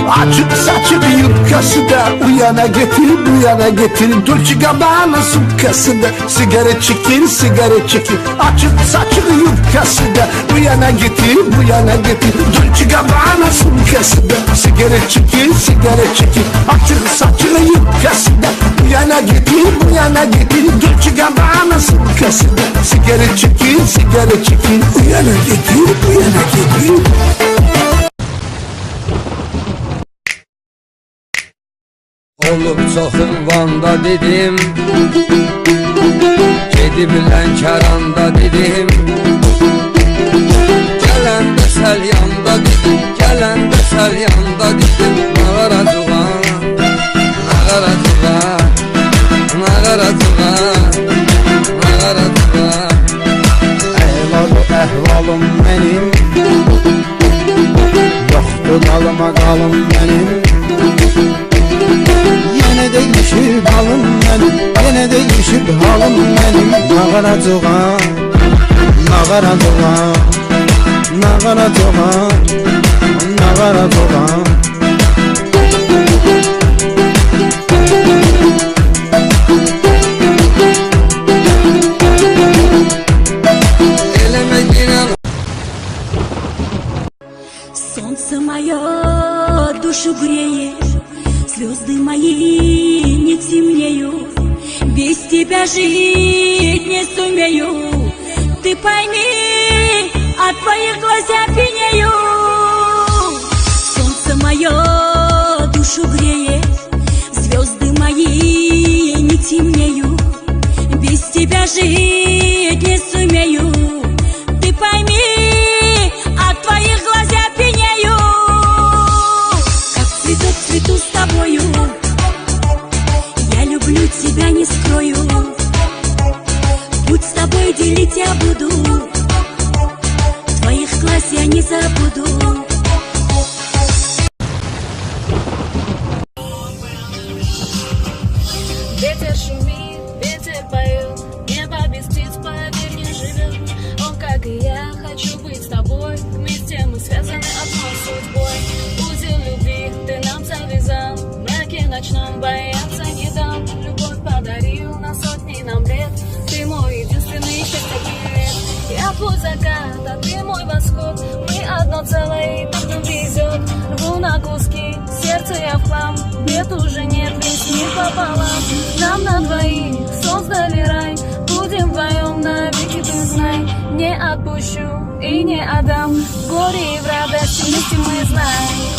Açık saçık yufkası da uyana getir bu yana getir. Dolce Gabbana sukası da sigara çekil sigara çekil. Açık saçık yufkası da uyana getir bu yana getir. Dolce Gabbana sukası da sigara çekil sigara çekil. Açık saçık yufkası da uyana getir bu yana getir. Dolce Gabbana sukası da sigara çekil sigara çekil. Uyana getir bu yana getir. Olub çox ünvanda dedim, gedib Lənkəranda dedim, gələndə Səlyanda dedim, gələndə Səlyanda dedim. Nağaratığa, nağaratığa, nağaratığa, nağaratığa. Əyladı əhvalım mənim, yoxdur qalıma qalım mənim. Yine değişir halım benim, yine değişir halım benim. Nağaratığa, nağaratığa, nağaratığa, nağaratığa. Солнце мое душу греет, звезды мои не темнеют, без тебя жить не сумею. Ты пойми, от твоих глаз я пьянею. Солнце мое душу греет, звезды мои не темнеют, без тебя жить не сумею. Ты пойми, от твоих глаз я пьянею. Как цветок цвету с тобою, я люблю тебя, не скрою. Путь с тобой делить я буду, твоих глаз я не забуду. Ветер шумит, ветер поет, небо без птиц, поверь, не живет. Он, как и я, хочу быть с тобой, вместе мы связаны одной судьбой. Узел любви ты нам завязал, в мраке ночном бояться не дам. Любовь подарил на сотни нам лет, ты мой единственный счастье. Я твой закат, а ты мой восход, мы одно целое, и так нам везет. Рву на куски, сердце я в хлам, нет уже нет, весь мир пополам. Нам на двоих создали рай, будем вдвоем навеки, ты знай. Не отпущу и не отдам, в горе и в радости вместе мы знаем.